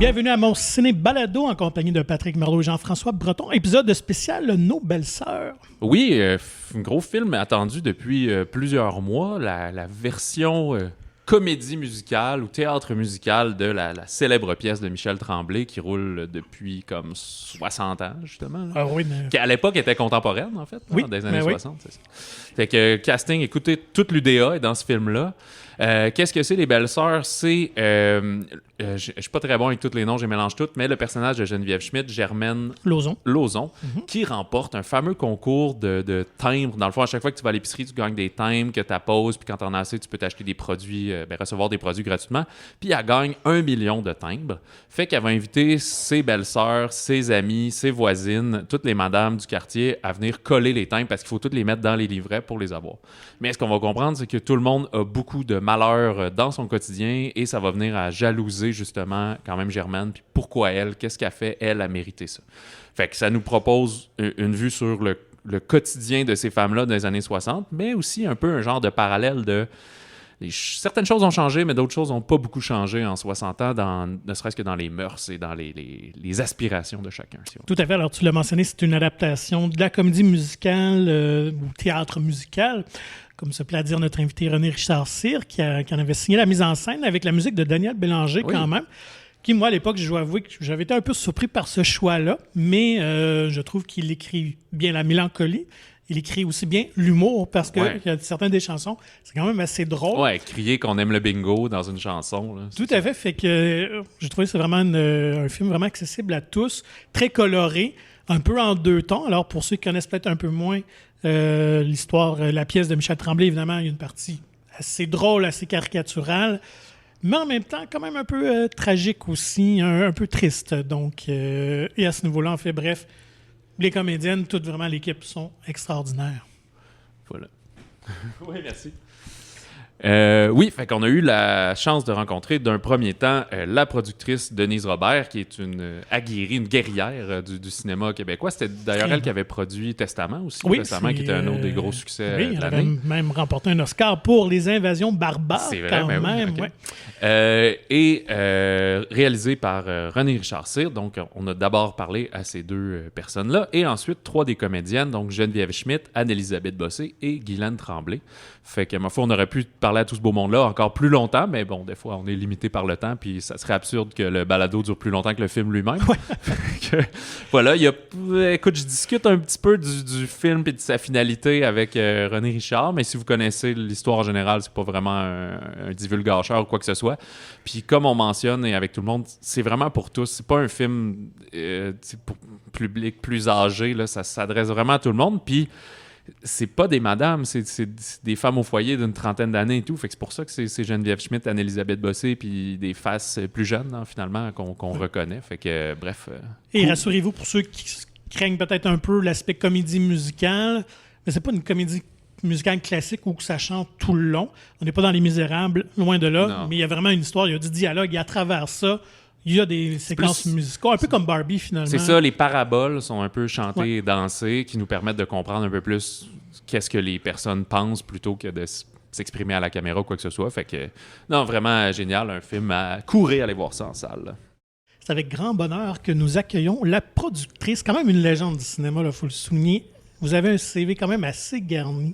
Bienvenue à mon ciné balado en compagnie de Patrick Merleau et Jean-François Breton. Épisode spécial Nos belles-sœurs. Oui, un gros film attendu depuis plusieurs mois. La version comédie musicale ou théâtre musical de la célèbre pièce de Michel Tremblay qui roule depuis comme 60 ans, justement. Ah oui, mais... Qui à l'époque était contemporaine, en fait, oui, des années 60. Oui. C'est ça. Fait que casting, écoutez, toute l'UDA est dans ce film-là. Qu'est-ce que c'est, Les Belles-Sœurs? C'est... je suis pas très bon avec tous les noms, je les mélange toutes, mais le personnage de Geneviève Schmidt, Germaine Lauzon, qui remporte un fameux concours de timbres. Dans le fond, à chaque fois que tu vas à l'épicerie, tu gagnes des timbres que tu apposes, puis quand t'en as assez, tu peux t'acheter des produits, recevoir des produits gratuitement. Puis elle gagne 1 million de timbres. Fait qu'elle va inviter ses belles-sœurs, ses amies, ses voisines, toutes les madames du quartier à venir coller les timbres parce qu'il faut toutes les mettre dans les livrets pour les avoir. Mais ce qu'on va comprendre, c'est que tout le monde a beaucoup de malheur dans son quotidien et ça va venir à jalouser justement quand même Germaine. Puis pourquoi elle? Qu'est-ce qu'elle fait? Elle a mérité ça. Fait que ça nous propose une vue sur le quotidien de ces femmes-là dans les années 60, mais aussi un peu un genre de parallèle de... Certaines choses ont changé, mais d'autres choses n'ont pas beaucoup changé en 60 ans, ne serait-ce que dans les mœurs et dans les aspirations de chacun. Si Tout à fait. Alors, tu l'as mentionné, c'est une adaptation de la comédie musicale ou théâtre musical, comme se plaît à dire notre invité René Richard Cyr, qui en avait signé la mise en scène avec la musique de Daniel Bélanger, quand même, qui, moi, à l'époque, je dois avouer que j'avais été un peu surpris par ce choix-là, mais je trouve qu'il écrit bien la mélancolie. Il écrit aussi bien l'humour, parce que il y a certaines des chansons, c'est quand même assez drôle. Ouais, crier qu'on aime le bingo dans une chanson. Là, tout à fait. Fait que j'ai trouvé que c'est vraiment un film vraiment accessible à tous, très coloré, un peu en deux tons. Alors, pour ceux qui connaissent peut-être un peu moins l'histoire, la pièce de Michel Tremblay, évidemment, il y a une partie assez drôle, assez caricaturale, mais en même temps, quand même un peu tragique aussi, un peu triste. Donc, et à ce niveau-là, en fait, bref, les comédiennes, toute vraiment l'équipe sont extraordinaires. Voilà. Oui, merci. Oui, fait qu'on a eu la chance de rencontrer d'un premier temps la productrice Denise Robert, qui est une aguerrie, une guerrière du cinéma québécois. C'était d'ailleurs elle qui avait produit Testament aussi, récemment, qui était un autre des gros succès de l'année. Elle avait même remporté un Oscar pour Les Invasions barbares, c'est vrai, quand même. Okay. Et réalisé par René Richard Cyr. Donc, on a d'abord parlé à ces deux personnes-là. Et ensuite, 3 des comédiennes, donc Geneviève Schmidt, Anne-Élisabeth Bossé et Guylaine Tremblay. Fait que, ma foi, on aurait pu parler à tout ce beau monde-là encore plus longtemps, mais bon, des fois, on est limité par le temps, puis ça serait absurde que le balado dure plus longtemps que le film lui-même. Voilà, écoute, je discute un petit peu du film et de sa finalité avec René Richard, mais si vous connaissez l'histoire en général, c'est pas vraiment un divulgateur ou quoi que ce soit. Puis comme on mentionne, et avec tout le monde, c'est vraiment pour tous. C'est pas un film pour public plus âgé, là, ça s'adresse vraiment à tout le monde, puis c'est pas des madames, c'est des femmes au foyer d'une trentaine d'années et tout. Fait que c'est pour ça que c'est Geneviève Schmidt, Anne-Élisabeth Bossé, puis des faces plus jeunes, hein, finalement, qu'on reconnaît. Fait que, bref. Et rassurez-vous, pour ceux qui craignent peut-être un peu l'aspect comédie musicale, mais c'est pas une comédie musicale classique où ça chante tout le long. On n'est pas dans Les Misérables, loin de là, mais il y a vraiment une histoire, il y a du dialogue, et à travers ça, il y a des séquences musicales, un peu comme Barbie, finalement. C'est ça, les paraboles sont un peu chantées et dansées, qui nous permettent de comprendre un peu plus qu'est-ce que les personnes pensent plutôt que de s'exprimer à la caméra ou quoi que ce soit. Fait que, non, vraiment génial, un film à courir, aller voir ça en salle. C'est avec grand bonheur que nous accueillons la productrice, quand même une légende du cinéma, il faut le souligner. Vous avez un CV quand même assez garni.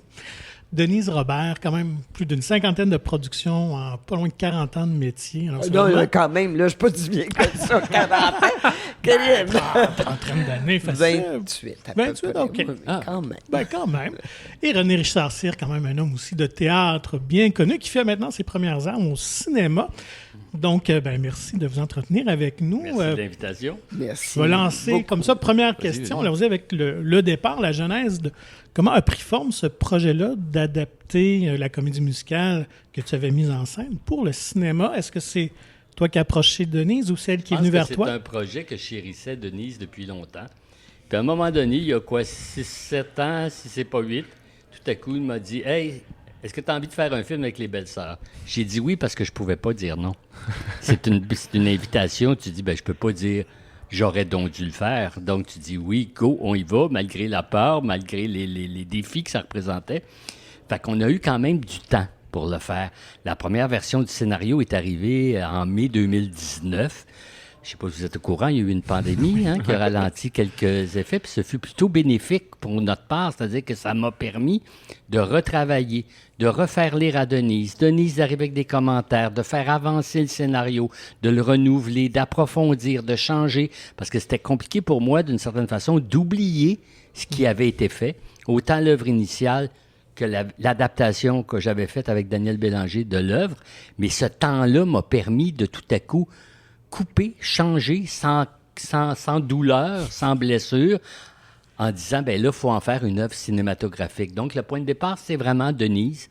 Denise Robert, quand même plus d'une 50aine de productions en pas loin de 40 ans de métier. Alors, non, vraiment... quand même, là, je ne suis pas du bien comme ça, 40 ans. Trentaine d'années, facile. 28, à 28, peu près. OK. Quand même. Ben, quand même. Et René Richard Cyr, quand même un homme aussi de théâtre bien connu, qui fait maintenant ses premières armes au cinéma. Donc, merci de vous entretenir avec nous. Merci de l'invitation. Merci. Je vais lancer beaucoup. comme ça, première question. Allons-y avec le départ, la genèse de comment a pris forme ce projet-là d'adapter la comédie musicale que tu avais mise en scène pour le cinéma. Est-ce que c'est toi qui as approché Denise ou celle qui est venue vers toi? C'est un projet que chérissait Denise depuis longtemps. Puis à un moment donné, il y a 6-7 ans, si c'est pas 8, tout à coup, il m'a dit « Hey, est-ce que tu as envie de faire un film avec les belles-sœurs? » J'ai dit oui parce que je pouvais pas dire non. C'est une invitation. Tu dis, je peux pas dire j'aurais donc dû le faire. Donc tu dis oui, go, on y va, malgré la peur, malgré les défis que ça représentait. Fait qu'on a eu quand même du temps pour le faire. La première version du scénario est arrivée en mai 2019. Je ne sais pas si vous êtes au courant, il y a eu une pandémie qui a ralenti quelques effets, puis ce fut plutôt bénéfique pour notre part, c'est-à-dire que ça m'a permis de retravailler, de refaire lire à Denise d'arriver avec des commentaires, de faire avancer le scénario, de le renouveler, d'approfondir, de changer, parce que c'était compliqué pour moi, d'une certaine façon, d'oublier ce qui avait été fait, autant l'œuvre initiale que l'adaptation que j'avais faite avec Daniel Bélanger de l'œuvre, mais ce temps-là m'a permis de tout à coup couper, changer sans douleur, sans blessure, en disant, ben là, il faut en faire une œuvre cinématographique. Donc, le point de départ, c'est vraiment Denise.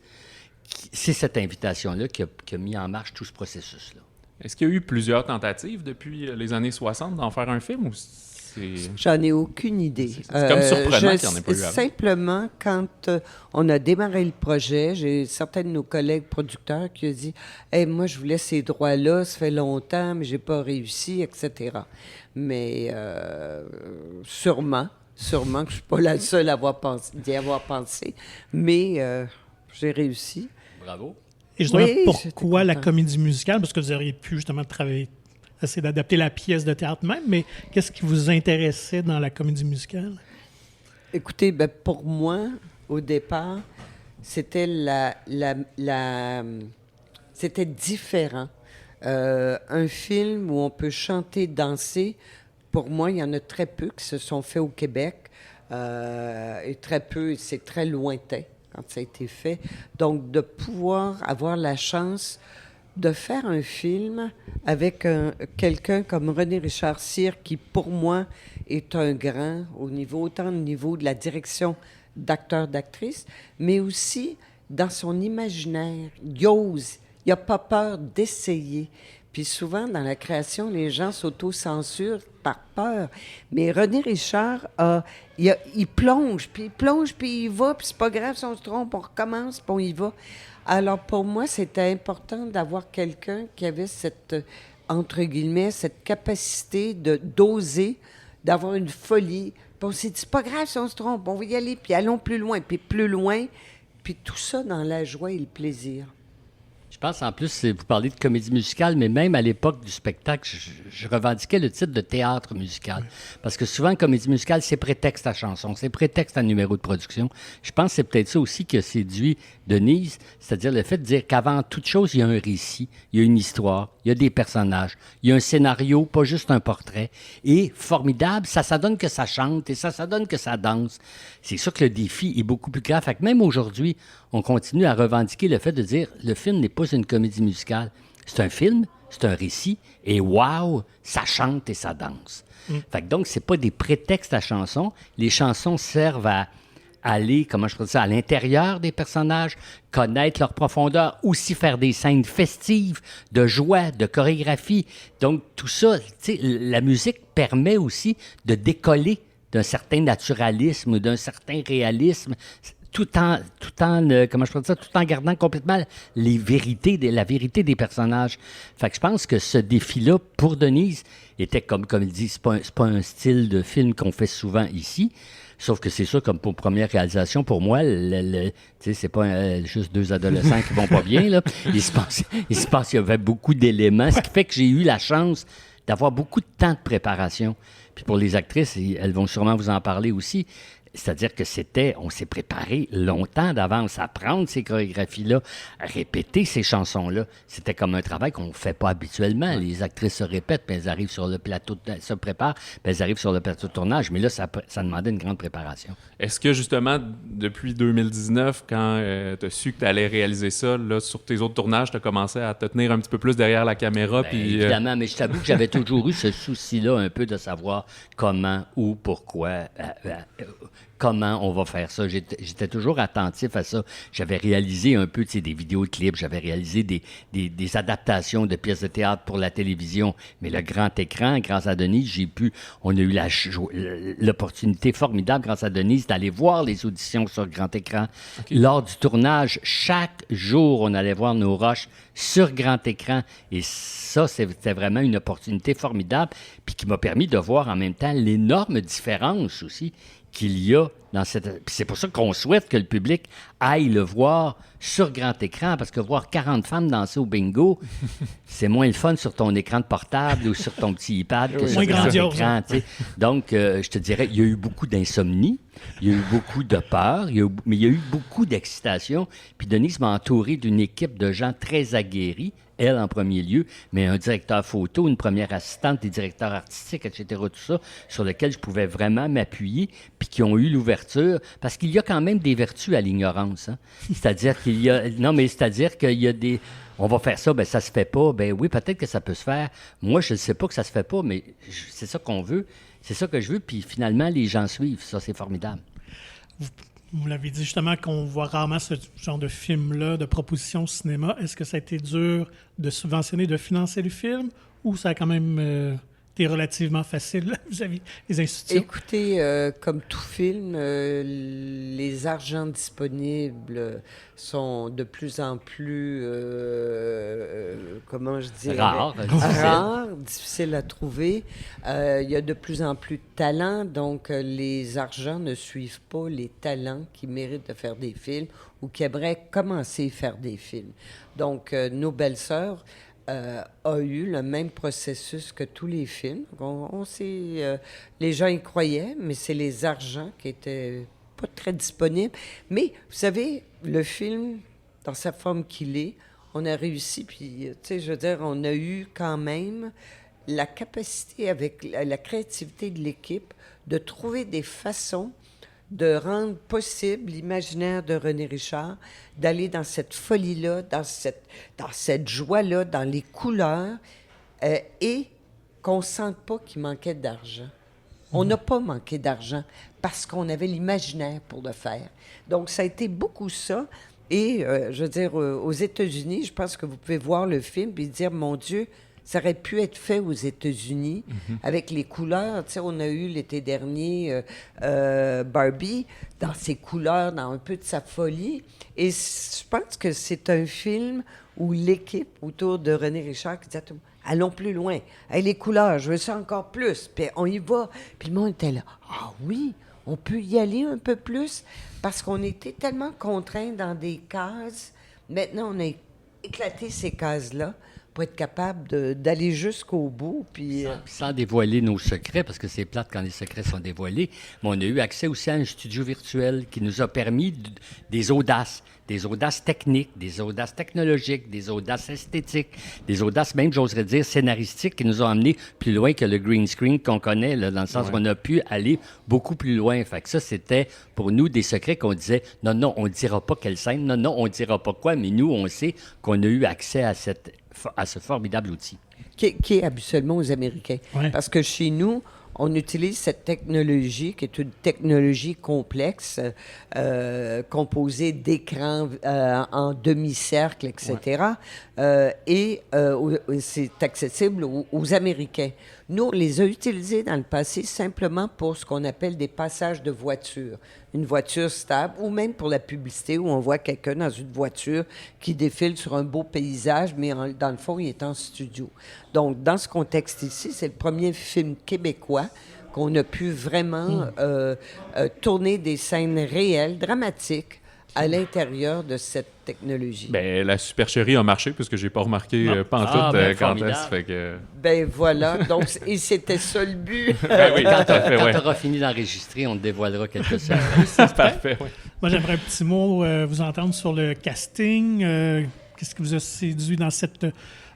C'est cette invitation-là qui a mis en marche tout ce processus-là. Est-ce qu'il y a eu plusieurs tentatives depuis les années 60 d'en faire un film ou J'en ai aucune idée. C'est comme surprenant qu'il n'y en ait pas eu avant. Simplement, quand on a démarré le projet, j'ai certains de nos collègues producteurs qui ont dit « Hey, moi, je voulais ces droits-là, ça fait longtemps, mais j'ai pas réussi, etc. » Mais sûrement que je ne suis pas la seule d'y avoir pensé, mais j'ai réussi. Bravo. Et justement, pourquoi la comédie musicale? Parce que vous auriez pu justement travailler, essayer d'adapter la pièce de théâtre même, mais qu'est-ce qui vous intéressait dans la comédie musicale? Écoutez, pour moi, au départ, c'était c'était différent. Un film où on peut chanter, danser, pour moi, il y en a très peu qui se sont faits au Québec. Et très peu, c'est très lointain quand ça a été fait. Donc, de pouvoir avoir la chance de faire un film avec quelqu'un comme René Richard Cyr, qui, pour moi, est un grand, autant au niveau de la direction d'acteur, d'actrice, mais aussi dans son imaginaire. Il ose, il n'a pas peur d'essayer. Puis souvent, dans la création, les gens s'auto-censurent par peur. Mais René Richard, il plonge, puis il va, puis c'est pas grave si on se trompe, on recommence, puis on y va. Alors, pour moi, c'était important d'avoir quelqu'un qui avait cette, entre guillemets, cette capacité d'oser, d'avoir une folie. Puis on s'est dit, c'est pas grave si on se trompe, on va y aller, puis allons plus loin, puis tout ça dans la joie et le plaisir. Je pense, en plus, vous parlez de comédie musicale, mais même à l'époque du spectacle, je revendiquais le titre de théâtre musical. Oui. Parce que souvent, comédie musicale, c'est prétexte à chanson, c'est prétexte à numéro de production. Je pense que c'est peut-être ça aussi qui a séduit Denise, c'est-à-dire le fait de dire qu'avant toute chose, il y a un récit, il y a une histoire, il y a des personnages, il y a un scénario, pas juste un portrait. Et formidable, ça donne que ça chante et ça donne que ça danse. C'est sûr que le défi est beaucoup plus grave. Fait que même aujourd'hui, on continue à revendiquer le fait de dire le film n'est pas une comédie musicale. C'est un film, c'est un récit, et wow, ça chante et ça danse. Fait que donc, c'est pas des prétextes à chansons. Les chansons servent à aller, comment je peux dire ça, à l'intérieur des personnages, connaître leur profondeur, aussi faire des scènes festives, de joie, de chorégraphie. Donc, tout ça, tu sais, la musique permet aussi de décoller d'un certain naturalisme ou d'un certain réalisme, tout en gardant complètement la vérité des personnages. Fait que je pense que ce défi-là, pour Denise, était comme il dit, c'est pas un style de film qu'on fait souvent ici. Sauf que c'est sûr, comme pour première réalisation, pour moi, c'est pas juste deux adolescents qui vont pas bien, là. Il se passe qu'il y avait beaucoup d'éléments, ce qui fait que j'ai eu la chance d'avoir beaucoup de temps de préparation. Puis pour les actrices, elles vont sûrement vous en parler aussi. C'est-à-dire que on s'est préparé longtemps d'avance à prendre ces chorégraphies-là, à répéter ces chansons-là. C'était comme un travail qu'on ne fait pas habituellement. Les actrices se répètent, puis elles arrivent sur le plateau, se préparent, puis elles arrivent sur le plateau de tournage. Mais là, ça demandait une grande préparation. Est-ce que justement, depuis 2019, quand tu as su que tu allais réaliser ça, là, sur tes autres tournages, tu as commencé à te tenir un petit peu plus derrière la caméra? Évidemment, mais je t'avoue que j'avais toujours eu ce souci-là un peu de savoir comment, où, pourquoi... comment on va faire ça. J'étais toujours attentif à ça. J'avais réalisé un peu des vidéos de clips, j'avais réalisé des adaptations de pièces de théâtre pour la télévision. Mais le grand écran, grâce à Denise, on a eu l'opportunité formidable, grâce à Denise, d'aller voir les auditions sur grand écran. Okay. Lors du tournage, chaque jour, on allait voir nos rushs sur grand écran. Et ça, c'était vraiment une opportunité formidable, puis qui m'a permis de voir en même temps l'énorme différence aussi qu'il y a dans cette... Puis c'est pour ça qu'on souhaite que le public aille le voir sur grand écran, parce que voir 40 femmes danser au bingo, c'est moins le fun sur ton écran de portable ou sur ton petit iPad que sur grand écran. Tu sais. Donc, je te dirais, il y a eu beaucoup d'insomnie, il y a eu beaucoup de peur, mais il y a eu beaucoup d'excitation. Puis Denise m'a entouré d'une équipe de gens très aguerris, elle en premier lieu, mais un directeur photo, une première assistante, des directeurs artistiques, etc., tout ça, sur lequel je pouvais vraiment m'appuyer, puis qui ont eu l'ouverture, parce qu'il y a quand même des vertus à l'ignorance. Hein? C'est-à-dire qu'il y a... Non, mais c'est-à-dire qu'il y a des... On va faire ça, ben ça se fait pas. Ben oui, peut-être que ça peut se faire. Moi, je ne sais pas que ça se fait pas, mais c'est ça qu'on veut. C'est ça que je veux, puis finalement, les gens suivent. Ça, c'est formidable. Vous l'avez dit justement qu'on voit rarement ce genre de film-là, de proposition au cinéma. Est-ce que ça a été dur de subventionner, de financer le film, ou ça a quand même été relativement facile vis-à-vis des institutions? Écoutez, comme tout film, les argents disponibles sont de plus en plus, comment je dirais? Rares, difficiles à trouver. Il y a de plus en plus de talents, donc les argents ne suivent pas les talents qui méritent de faire des films ou qui aimeraient commencer à faire des films. Donc, Nos Belles-Sœurs a eu le même processus que tous les films. On sait, les gens y croyaient, mais c'est les argents qui étaient pas très disponibles. Mais, vous savez, le film, dans sa forme qu'il est, on a réussi, puis, tu sais, je veux dire, on a eu quand même la capacité, avec la créativité de l'équipe, de trouver des façons de rendre possible l'imaginaire de René Richard, d'aller dans cette folie-là, dans cette joie-là, dans les couleurs, et qu'on ne sente pas qu'il manquait d'argent. On n'a pas manqué d'argent parce qu'on avait l'imaginaire pour le faire. Donc, ça a été beaucoup ça. Et, je veux dire, aux États-Unis, je pense que vous pouvez voir le film et dire, mon Dieu, ça aurait pu être fait aux États-Unis avec les couleurs. Tu sais, on a eu l'été dernier Barbie dans ses couleurs, dans un peu de sa folie. Et je pense que c'est un film où l'équipe autour de René Richard qui disait « Allons plus loin. Hey, les couleurs, je veux ça encore plus. » Puis on y va. Puis le monde était là « Ah oui, on peut y aller un peu plus. » Parce qu'on était tellement contraints dans des cases. Maintenant, on a éclaté ces cases-là pour être capable d'aller jusqu'au bout. Puis, sans dévoiler nos secrets, parce que c'est plate quand les secrets sont dévoilés, mais on a eu accès aussi à un studio virtuel qui nous a permis des audaces techniques, des audaces technologiques, des audaces esthétiques, des audaces même, j'oserais dire, scénaristiques qui nous ont amenés plus loin que le green screen qu'on connaît, là, dans le sens qu'on a pu aller beaucoup plus loin. Fait que ça, c'était pour nous des secrets qu'on disait, non, on ne dira pas quelle scène, non, on ne dira pas quoi, mais nous, on sait qu'on a eu accès à ce formidable outil. Qui est habituellement aux Américains. Ouais. Parce que chez nous, on utilise cette technologie qui est une technologie complexe, composée d'écrans en demi-cercle, etc. Et c'est accessible aux Américains. Nous, on les a utilisés dans le passé simplement pour ce qu'on appelle des passages de voiture. Une voiture stable, ou même pour la publicité, où on voit quelqu'un dans une voiture qui défile sur un beau paysage, mais dans le fond, il est en studio. Donc, dans ce contexte ici, c'est le premier film québécois qu'on a pu vraiment tourner des scènes réelles, dramatiques, à l'intérieur de cette technologie. Ben, la supercherie a marché, puisque j'ai pas remarqué pantoute quand est-ce. Fait que... Ben voilà, donc et c'était ça le but. Ben oui, quand tu auras fini d'enregistrer, on te dévoilera quelque chose. C'est parfait, oui. Moi, j'aimerais un petit mot vous entendre sur le casting. Qu'est-ce qui vous a séduit dans cette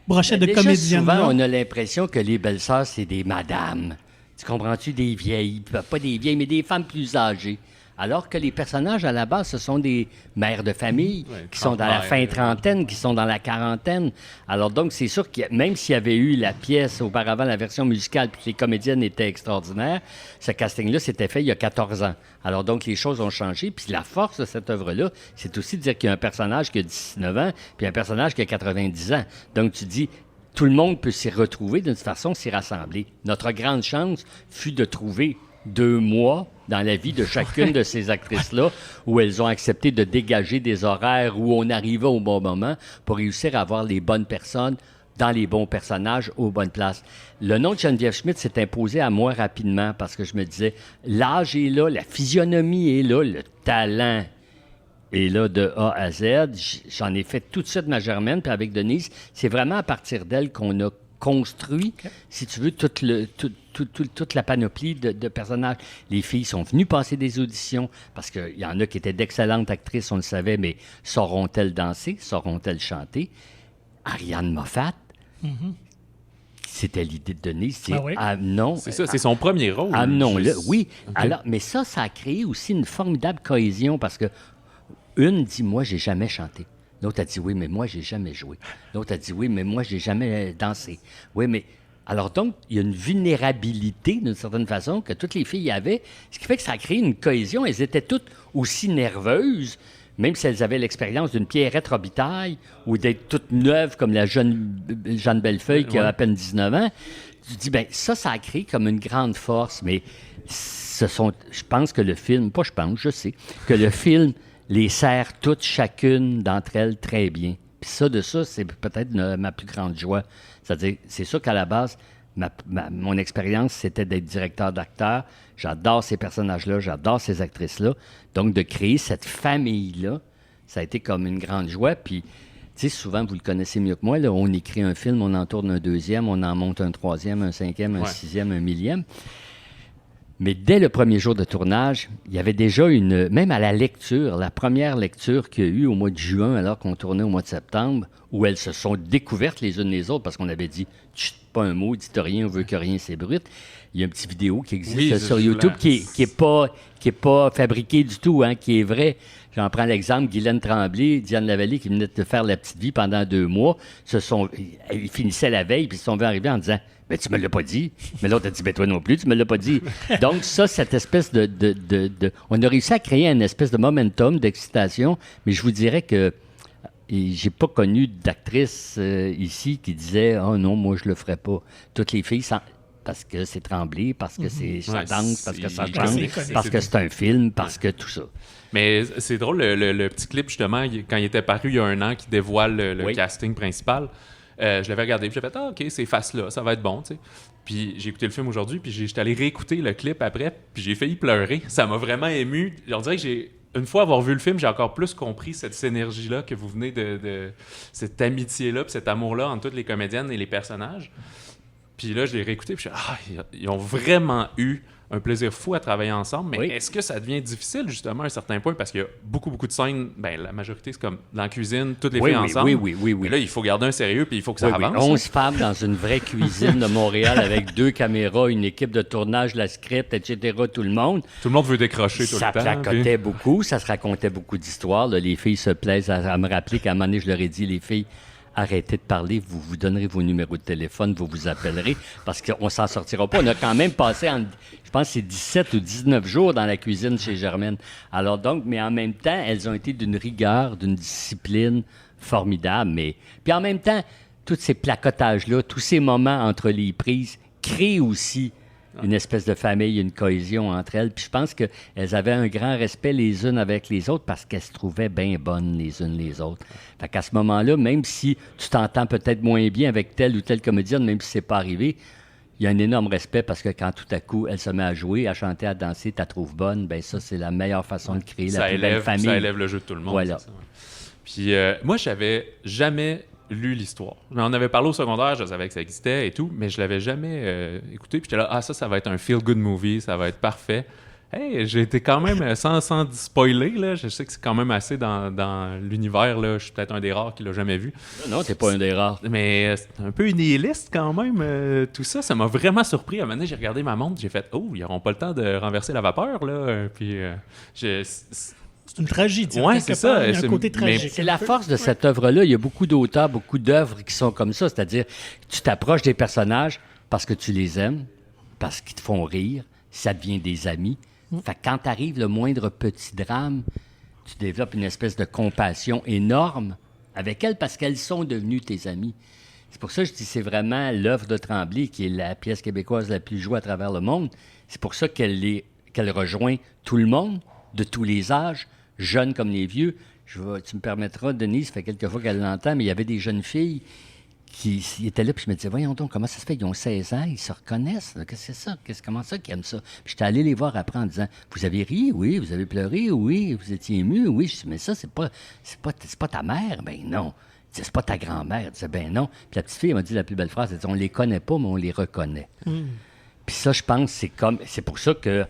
brochette de comédiennes? Souvent, on a l'impression que les belles-sœurs, c'est des madames. Tu comprends-tu? Des vieilles, pas des vieilles, mais des femmes plus âgées. Alors que les personnages, à la base, ce sont des mères de famille qui sont dans la fin trentaine, qui sont dans la quarantaine. Alors donc, c'est sûr que même s'il y avait eu la pièce auparavant, la version musicale, puis les comédiennes étaient extraordinaires, ce casting-là s'était fait il y a 14 ans. Alors donc, les choses ont changé. Puis la force de cette œuvre-là, c'est aussi de dire qu'il y a un personnage qui a 19 ans, puis un personnage qui a 90 ans. Donc, tu dis... Tout le monde peut s'y retrouver, d'une façon, s'y rassembler. Notre grande chance fut de trouver 2 mois dans la vie de chacune de ces actrices-là où elles ont accepté de dégager des horaires où on arrivait au bon moment pour réussir à avoir les bonnes personnes dans les bons personnages, aux bonnes places. Le nom de Geneviève Schmidt s'est imposé à moi rapidement parce que je me disais, l'âge est là, la physionomie est là, le talent est là de A à Z. J'en ai fait tout de suite ma Germaine, puis avec Denise, c'est vraiment à partir d'elle qu'on a construit, si tu veux, toute la panoplie de personnages. Les filles sont venues passer des auditions parce qu'il y en a qui étaient d'excellentes actrices, on le savait, mais sauront-elles danser? Sauront-elles chanter? Ariane Moffat, c'était l'idée de Denise. C'est oui? non. C'est ça, c'est son premier rôle. Amenons-le, oui. OK. Alors, mais ça a créé aussi une formidable cohésion parce que une dit, moi, j'ai jamais chanté. L'autre a dit, oui, mais moi, j'ai jamais joué. L'autre a dit, oui, mais moi, j'ai jamais dansé. Oui, mais... Alors donc, il y a une vulnérabilité, d'une certaine façon, que toutes les filles avaient, ce qui fait que ça a créé une cohésion. Elles étaient toutes aussi nerveuses, même si elles avaient l'expérience d'une Pierrette Robitaille ou d'être toutes neuves comme la jeune Jeanne Bellefeuille qui a à peine 19 ans. Tu dis, bien, ça a créé comme une grande force, mais je pense que le film, pas je pense, je sais, que le film les sert toutes, chacune d'entre elles très bien. Puis ça, c'est peut-être ma plus grande joie. C'est-à-dire, c'est sûr qu'à la base, mon expérience, c'était d'être directeur d'acteur. J'adore ces personnages-là, j'adore ces actrices-là. Donc, de créer cette famille-là, ça a été comme une grande joie. Puis, tu sais, souvent, vous le connaissez mieux que moi, là, on écrit un film, on en tourne un deuxième, on en monte un troisième, un cinquième, un sixième, un millième. Mais dès le premier jour de tournage, il y avait déjà même à la lecture, la première lecture qu'il y a eu au mois de juin, alors qu'on tournait au mois de septembre, où elles se sont découvertes les unes les autres, parce qu'on avait dit, chut, pas un mot, dites rien, on veut que rien s'ébruite. Il y a une petite vidéo qui existe sur YouTube qui est pas fabriquée du tout, hein, qui est vraie. J'en prends l'exemple, Guylaine Tremblay, Diane Lavallée, qui venaient de faire La Petite Vie pendant 2 mois, ils finissaient la veille, puis ils se sont arrivés en disant, mais tu me l'as pas dit. Mais l'autre a dit, ben toi non plus, tu me l'as pas dit. Donc ça, cette espèce on a réussi à créer une espèce de momentum, d'excitation, mais je vous dirais que j'ai pas connu d'actrice ici qui disait, oh non, moi je le ferais pas. Toutes les filles, parce que c'est Tremblay, parce que ça danse, parce que ça chante, parce que c'est un film, parce que tout ça. Mais c'est drôle, le petit clip, justement, quand il était paru il y a 1 an, qui dévoile le casting principal. Je l'avais regardé, puis j'ai fait « Ah, OK, ces faces-là, ça va être bon, tu sais. » Puis j'ai écouté le film aujourd'hui, puis j'étais allé réécouter le clip après, puis j'ai failli pleurer. Ça m'a vraiment ému. On dirait que une fois avoir vu le film, j'ai encore plus compris cette synergie-là que vous venez de cette amitié-là, puis cet amour-là entre toutes les comédiennes et les personnages. Puis là, je l'ai réécouté, puis ils ont vraiment eu un plaisir fou à travailler ensemble, mais est-ce que ça devient difficile, justement, à un certain point, parce qu'il y a beaucoup de scènes, la majorité, c'est comme dans la cuisine, toutes les filles ensemble. Oui. Mais là, il faut garder un sérieux, puis il faut que ça avance. 11 femmes dans une vraie cuisine de Montréal avec 2 caméras, une équipe de tournage, la script, etc., tout le monde. Tout le monde veut décrocher tout le temps. Ça placotait beaucoup, ça se racontait beaucoup d'histoires. Là. Les filles se plaisent à me rappeler qu'à un moment donné, je leur ai dit, les filles, arrêtez de parler, vous vous donnerez vos numéros de téléphone, vous vous appellerez, parce qu'on s'en sortira pas. On a quand même passé, je pense que c'est 17 ou 19 jours dans la cuisine chez Germaine. Alors donc, mais en même temps, elles ont été d'une rigueur, d'une discipline formidable. Puis en même temps, tous ces placotages-là, tous ces moments entre les prises créent aussi une espèce de famille, une cohésion entre elles. Puis je pense qu'elles avaient un grand respect les unes avec les autres parce qu'elles se trouvaient bien bonnes les unes les autres. Fait qu'à ce moment-là, même si tu t'entends peut-être moins bien avec telle ou telle comédienne, même si c'est pas arrivé, il y a un énorme respect parce que quand tout à coup, elle se met à jouer, à chanter, à danser, tu la trouves bonne, bien ça, c'est la meilleure façon de créer la plus belle famille. Ça élève le jeu de tout le monde. Voilà. C'est ça. Puis moi, j'avais jamais lu l'histoire. On en avait parlé au secondaire, je savais que ça existait et tout, mais je l'avais jamais écouté. Puis j'étais là, ça va être un feel-good movie, ça va être parfait. Hey, j'ai été quand même, sans spoiler, là, je sais que c'est quand même assez dans l'univers, là, je suis peut-être un des rares qui l'a jamais vu. Non, t'es pas un des rares. Mais c'est un peu nihiliste quand même, tout ça. Ça m'a vraiment surpris. À un moment donné, j'ai regardé ma montre, j'ai fait « Oh, ils n'auront pas le temps de renverser la vapeur, là. » Puis c'est une tragédie. Ouais, c'est ça. Il y a un côté tragique. C'est la force de cette œuvre-là. Il y a beaucoup d'auteurs, beaucoup d'œuvres qui sont comme ça. C'est-à-dire, tu t'approches des personnages parce que tu les aimes, parce qu'ils te font rire, ça devient des amis. Fait que quand t'arrive le moindre petit drame, tu développes une espèce de compassion énorme avec elles parce qu'elles sont devenues tes amies. C'est pour ça que je dis c'est vraiment l'œuvre de Tremblay qui est la pièce québécoise la plus jouée à travers le monde. C'est pour ça qu'elle rejoint tout le monde, de tous les âges, jeunes comme les vieux. Tu me permettras, Denise, ça fait quelques fois qu'elle l'entend, mais il y avait des jeunes filles qui étaient là, puis je me disais, voyons donc, comment ça se fait? Ils ont 16 ans, ils se reconnaissent. Là. Qu'est-ce que c'est ça? Comment ça qu'ils aiment ça? Puis j'étais allé les voir après en disant, vous avez ri? Oui. Vous avez pleuré? Oui. Vous étiez ému? Oui. Je dis, mais ça, c'est pas ta mère? Ben non. Il disait, c'est pas ta grand-mère. Je disais, ben non. Puis la petite fille, elle m'a dit la plus belle phrase, elle dit, on les connaît pas, mais on les reconnaît. Puis ça, je pense, c'est pour ça que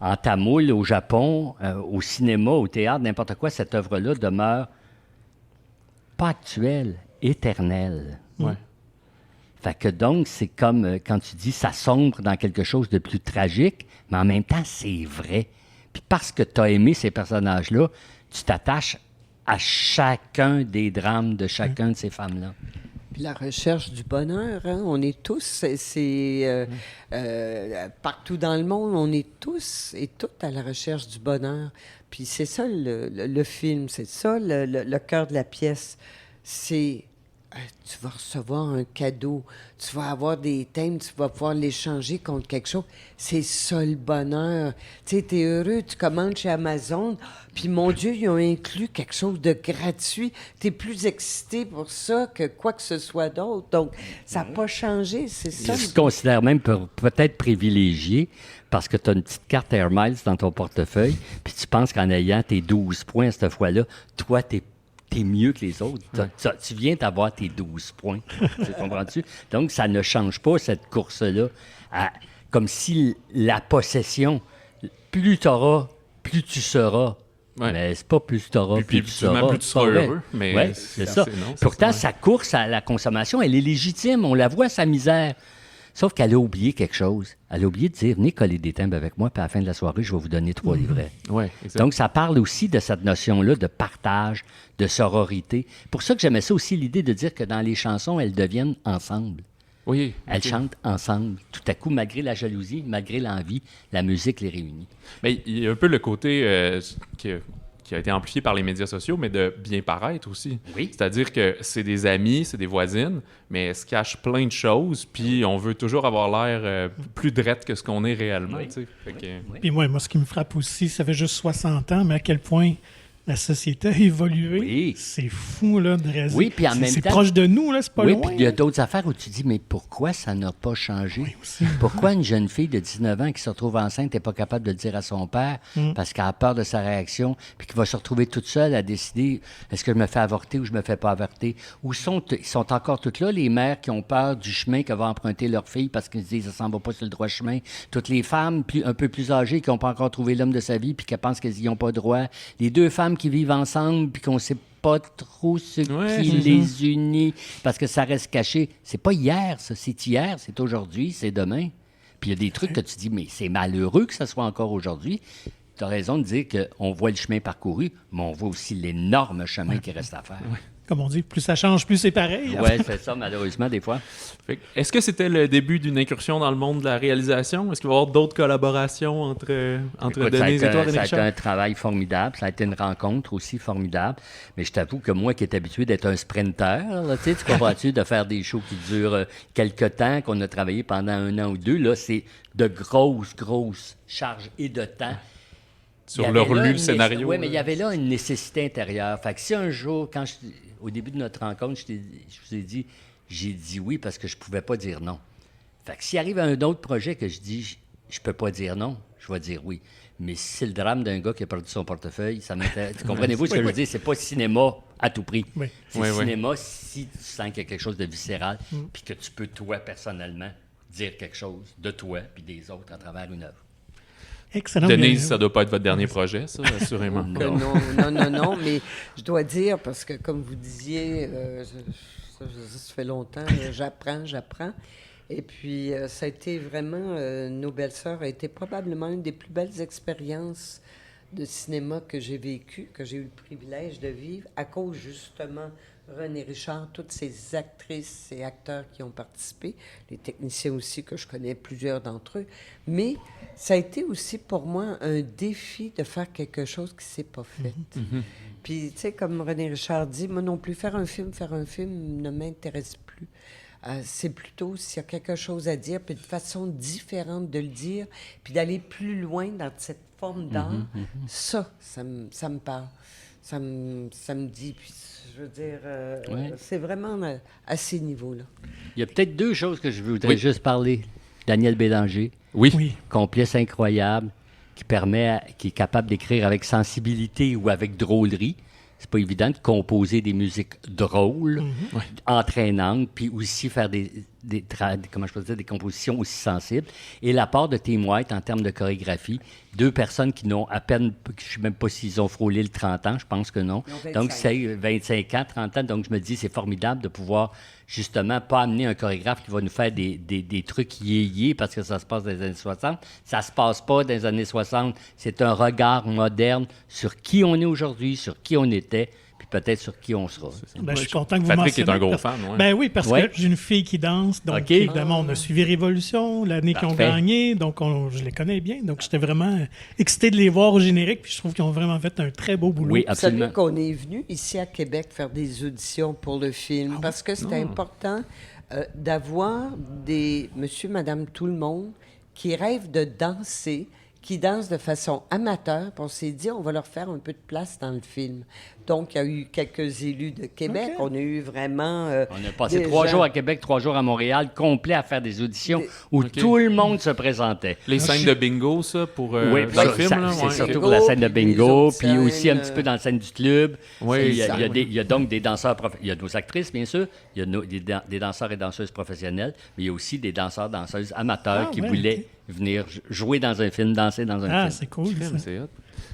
en tamoul, au Japon, au cinéma, au théâtre, n'importe quoi, cette œuvre-là demeure pas actuelle, éternelle. Ouais. Fait que donc, c'est comme quand tu dis ça sombre dans quelque chose de plus tragique, mais en même temps, c'est vrai. Puis parce que tu as aimé ces personnages-là, tu t'attaches à chacun des drames de chacun de ces femmes-là. Puis la recherche du bonheur, hein, on est tous, partout dans le monde, on est tous et toutes à la recherche du bonheur. Puis c'est ça le film, c'est ça le cœur de la pièce. C'est, tu vas recevoir un cadeau, tu vas avoir des thèmes, tu vas pouvoir l'échanger contre quelque chose. C'est ça le bonheur. Tu sais, t'es heureux, tu commandes chez Amazon, puis mon Dieu, ils ont inclus quelque chose de gratuit. T'es plus excité pour ça que quoi que ce soit d'autre. Donc, ça n'a pas changé, c'est ça. Je te considère même peut-être privilégié parce que tu as une petite carte Air Miles dans ton portefeuille, puis tu penses qu'en ayant tes 12 points cette fois-là, toi, t'es mieux que les autres. Tu viens d'avoir tes 12 points. Tu comprends-tu? Donc, ça ne change pas cette course-là. Comme si la possession, plus tu auras, plus tu seras. Ouais. Mais c'est pas plus tu auras, plus tu seras. Plus tu seras heureux. Mais ouais, c'est ça. Non, Pourtant, c'est sa course à la consommation, elle est légitime. On la voit, sa misère. Sauf qu'elle a oublié quelque chose. Elle a oublié de dire, venez coller des timbres avec moi, puis à la fin de la soirée, je vais vous donner 3 livrets. Ouais, exact. Donc, ça parle aussi de cette notion-là de partage, de sororité. Pour ça que j'aimais ça aussi, l'idée de dire que dans les chansons, elles deviennent ensemble. Oui. Elles chantent ensemble. Tout à coup, malgré la jalousie, malgré l'envie, la musique les réunit. Mais il y a un peu le côté qui a été amplifié par les médias sociaux, mais de bien paraître aussi. Oui. C'est-à-dire que c'est des amis, c'est des voisines, mais elles se cachent plein de choses, puis on veut toujours avoir l'air plus drette que ce qu'on est réellement. Oui. Tu sais. Fait que- Puis moi, ce qui me frappe aussi, ça fait juste 60 ans, mais à quel point la société a évolué. Oui. C'est fou, là, de raison. Oui, puis en même C'est temps- proche de nous, là, c'est pas Oui, loin. puis il y a d'autres affaires où tu dis, mais pourquoi ça n'a pas changé? Pourquoi une jeune fille de 19 ans qui se retrouve enceinte n'est pas capable de le dire à son père parce qu'elle a peur de sa réaction, puis qui va se retrouver toute seule à décider est-ce que je me fais avorter ou je me fais pas avorter? Ils sont encore toutes là, les mères qui ont peur du chemin que va emprunter leur fille parce qu'ils se disent ça s'en va pas sur le droit chemin. Toutes les femmes un peu plus âgées qui n'ont pas encore trouvé l'homme de sa vie puis qui pensent qu'elles n'y ont pas droit. Les deux femmes qui vivent ensemble puis qu'on sait pas trop ce qui les unit parce que ça reste caché. C'est pas hier, ça. C'est hier, c'est aujourd'hui, c'est demain. Puis il y a des trucs que tu dis, mais c'est malheureux que ça soit encore aujourd'hui. Tu as raison de dire qu'on voit le chemin parcouru, mais on voit aussi l'énorme chemin qui reste à faire. Comme on dit, plus ça change, plus c'est pareil. Oui, c'est ça, malheureusement, des fois. Fait que, est-ce que c'était le début d'une incursion dans le monde de la réalisation? Est-ce qu'il va y avoir d'autres collaborations entre Écoute, Denise et toi, René ça a été Richard? un travail formidable. Ça a été une rencontre aussi formidable. Mais je t'avoue que moi qui est habitué d'être un sprinter, là, tu comprends-tu, de faire des shows qui durent quelques temps, qu'on a travaillé pendant 1 an ou 2, là, c'est de grosses charges et de temps. Sur le relu, le scénario. Oui, mais il y avait là une nécessité intérieure. Fait que si un jour, au début de notre rencontre, je vous ai dit, j'ai dit oui parce que je pouvais pas dire non. Fait que s'il arrive un autre projet que je dis, je peux pas dire non, je vais dire oui. Mais si c'est le drame d'un gars qui a perdu son portefeuille, ça m'intéresse. Comprenez-vous ce que je veux dire? C'est pas cinéma à tout prix. Oui. C'est Oui, oui. cinéma si tu sens qu'il y a quelque chose de viscéral, puis que tu peux, toi, personnellement, dire quelque chose de toi puis des autres à travers une œuvre. Excellent. Denise, ça doit pas être votre dernier projet, ça, assurément. Non, mais je dois dire, parce que comme vous disiez, ça fait longtemps, j'apprends. Et puis, ça a été vraiment, Nos Belles-Sœurs a été probablement une des plus belles expériences de cinéma que j'ai vécues, que j'ai eu le privilège de vivre, à cause justement René Richard, toutes ces actrices et acteurs qui ont participé, les techniciens aussi, que je connais plusieurs d'entre eux. Mais ça a été aussi pour moi un défi de faire quelque chose qui ne s'est pas fait. Puis, tu sais, comme René Richard dit, moi non plus, faire un film ne m'intéresse plus. C'est plutôt s'il y a quelque chose à dire, puis de façon différente de le dire, puis d'aller plus loin dans cette forme d'art, ça me parle. Ça me dit, puis Je veux dire, Ouais. c'est vraiment à ces niveaux-là. Il y a peut-être deux choses que je voudrais Oui. juste parler. Daniel Bélanger, Oui. Oui. complice incroyable, qui est capable d'écrire avec sensibilité ou avec drôlerie. C'est pas évident de composer des musiques drôles, entraînantes, puis aussi faire comment je peux dire, des compositions aussi sensibles. Et l'apport de Tim White en termes de chorégraphie, deux personnes qui n'ont à peine, je ne sais même pas s'ils ont frôlé le 30 ans, je pense que non. Ils ont 25. Donc, c'est 25 ans, 30 ans. Donc, je me dis, c'est formidable de pouvoir, justement, pas amener un chorégraphe qui va nous faire des trucs yé-yé parce que ça se passe dans les années 60. Ça se passe pas dans les années 60. C'est un regard moderne sur qui on est aujourd'hui, sur qui on était, puis peut-être sur qui on sera. Ben, je suis content que vous Patrick est un mentionnez, gros parce- fan, ouais. Ben oui, parce Ouais. que j'ai une fille qui danse. Donc, OK. évidemment, on a suivi Révolution, l'année qu'ils ont Parfait. gagné. Donc, je les connais bien. Donc, j'étais vraiment excité de les voir au générique. Puis, je trouve qu'ils ont vraiment fait un très beau boulot. Oui, Vous savez absolument. qu'on est venu ici à Québec faire des auditions pour le film parce que c'est important d'avoir des monsieur, madame, tout le monde qui rêvent de danser, qui dansent de façon amateur. Puis on s'est dit, on va leur faire un peu de place dans le film. Donc, il y a eu quelques élus de Québec. OK. On a eu vraiment... On a passé des 3 gens- jours à Québec, 3 jours à Montréal, complet à faire des auditions où OK. tout le monde se présentait. Les scènes de bingo, ça, pour Oui, dans le ça, film, là? c'est Ouais, surtout ok. pour la scène de Puis les bingo, autres puis aussi un scènes, petit peu dans la scène du club. Oui, il y a, ça, il y a oui. des- il y a donc des danseurs, il y a nos actrices, bien sûr, il y a des danseurs et danseuses professionnels, mais il y a aussi des danseurs, danseuses amateurs Ah, qui ouais, voulaient venir jouer dans un film, danser dans un Ah, film. c'est cool. Crème, ça. c'est hot.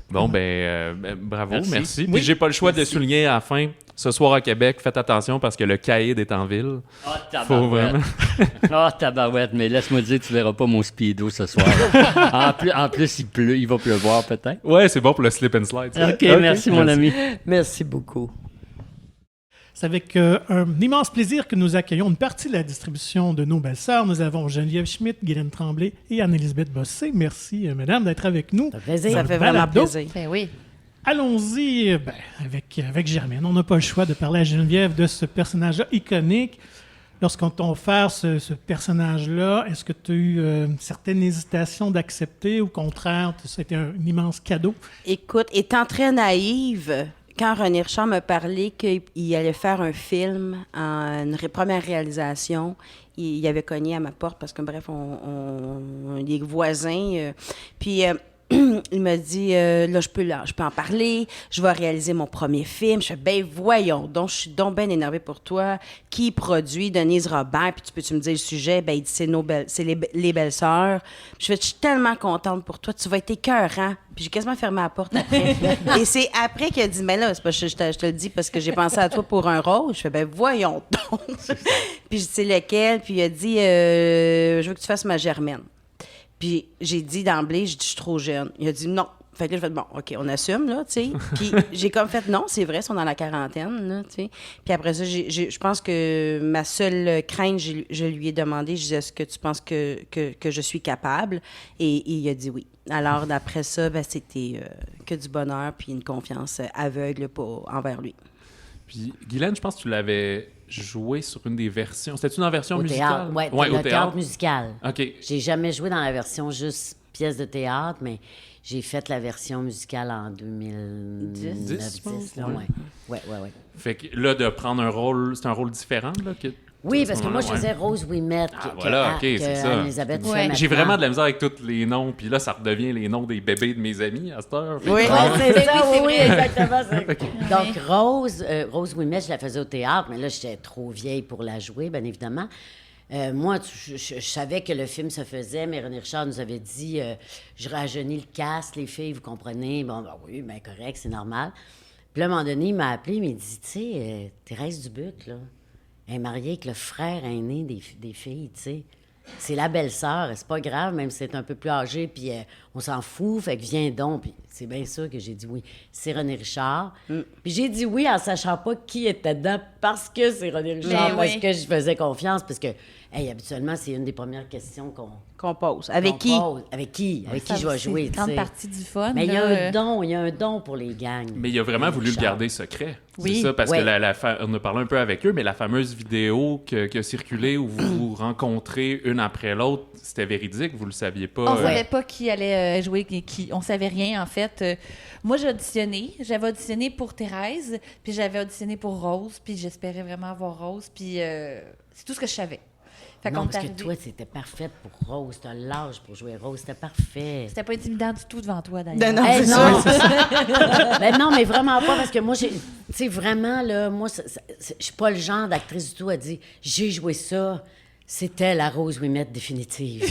Bon, bravo, Merci. merci. Puis Oui. j'ai pas le choix de Merci. souligner à la fin, ce soir à Québec, faites attention parce que le caïd est en ville. Ah, Faut vraiment. tabarouette. Ah, tabarouette, mais laisse-moi dire, tu verras pas mon speedo ce soir. en plus, il pleut, il va pleuvoir peut-être. Ouais, c'est bon pour le slip and slide. ça. OK, merci mon ami. Merci beaucoup. C'est avec un immense plaisir que nous accueillons une partie de la distribution de nos belles-sœurs. Nous avons Geneviève Schmidt, Guylaine Tremblay et Anne-Élisabeth Bossé. Merci, mesdames, d'être avec nous. Ça fait plaisir. Dans Ça le fait vraiment balado. plaisir. Ben oui. Allons-y avec Germaine. On n'a pas le choix de parler à Geneviève de ce personnage-là iconique. Lorsqu'on t'a offert ce personnage-là, est-ce que tu as eu une certaine hésitation d'accepter ou au contraire, c'était un immense cadeau? Écoute, étant très naïve, quand René Richard m'a parlé qu'il allait faire un film en première réalisation, il avait cogné à ma porte parce que, bref, on est voisins. Puis il m'a dit, là, je peux en parler, je vais réaliser mon premier film. Je fais, ben voyons, donc je suis donc bien énervée pour toi. Qui produit? Denise Robert, puis tu me dire le sujet? Ben il dit, c'est les belles-sœurs. Je fais, je suis tellement contente pour toi, tu vas être écœurant. Puis j'ai quasiment fermé la porte après. Et c'est après qu'il a dit, mais là, c'est pas, je te le dis parce que j'ai pensé à toi pour un rôle. Je fais, ben voyons donc. Puis je dis, c'est lequel? Puis il a dit, je veux que tu fasses ma Germaine. Puis j'ai dit d'emblée, je suis trop jeune. Il a dit non. Fait que là, j'ai fait, bon, OK, on assume, là, tu sais. Puis j'ai comme fait, non, c'est vrai, ils sont dans la quarantaine, là, tu sais. Puis après ça, je pense que ma seule crainte, je lui ai demandé, je disais, est-ce que tu penses que je suis capable? Et il a dit oui. Alors, d'après ça, ben, c'était que du bonheur puis une confiance aveugle envers lui. Puis Guylaine, je pense que tu l'avais joué sur une des versions. C'était-tu une version Au musicale? théâtre, ouais, Ouais, le au théâtre musical. OK. J'ai jamais joué dans la version juste pièce de théâtre, mais j'ai fait la version musicale en 2009, 10, je pense, 10, là, ouais. ouais. Ouais. Fait que là, de prendre un rôle, c'est un rôle différent, là? Oui, à ce parce que moi, je moment-là, faisais Rose Ouimet, Ah, voilà, OK, c'est ça. Anne-Elisabeth fait Ouais. J'ai maintenant. vraiment de la misère avec tous les noms, puis là, ça redevient les noms des bébés de mes amis à cette heure. Fait que- Oui. Ouais, c'est ça, Oui, oui, c'est vrai. exactement. Donc, Rose Ouimet, je la faisais au théâtre, mais là, j'étais trop vieille pour la jouer, bien évidemment. Moi, je savais que le film se faisait, mais René Richard nous avait dit je rajeunis le cast, les filles, vous comprenez? Bon, ben oui, ben correct, c'est normal. Puis là, à un moment donné, il m'a appelé, il m'a dit tu sais, Thérèse Dubuc, là, elle est mariée avec le frère aîné des filles, tu sais. C'est la belle-sœur, c'est pas grave, même si c'est un peu plus âgé, puis on s'en fout, fait que viens donc. Puis c'est bien sûr que j'ai dit oui. C'est René Richard. Puis j'ai dit oui en sachant pas qui était dedans parce que c'est René Richard, Ben parce oui. que je faisais confiance, parce que Hey, habituellement, c'est une des premières questions Qu'on pose. Avec qu'on qui? pose. Avec qui? Avec qui je vais jouer, C'est une tu grande sais. partie du fun. Mais il y a là. un don pour les gangs. Mais il a vraiment voulu le Richard. garder secret. Oui. C'est ça, parce Ouais. que on a parlé un peu avec eux, mais la fameuse vidéo qui a circulé où vous vous rencontrez une après l'autre, c'était véridique, vous le saviez pas. On savait pas qui allait jouer, qui. On savait rien, en fait. Moi, j'ai auditionné. J'avais auditionné pour Thérèse, puis j'avais auditionné pour Rose, puis j'espérais vraiment avoir Rose, puis c'est tout ce que je savais. Fait qu'on Non, est parce que arrivé- toi, c'était parfaite pour Rose. T'as l'âge pour jouer Rose. C'était parfait. C'était pas intimidant du tout devant toi, d'ailleurs. Non, Hey, c'est non, ça. Ben non, mais vraiment pas, parce que moi, tu sais, vraiment, là, moi, je suis pas le genre d'actrice du tout à dire j'ai joué ça, c'était la Rose Ouimet définitive.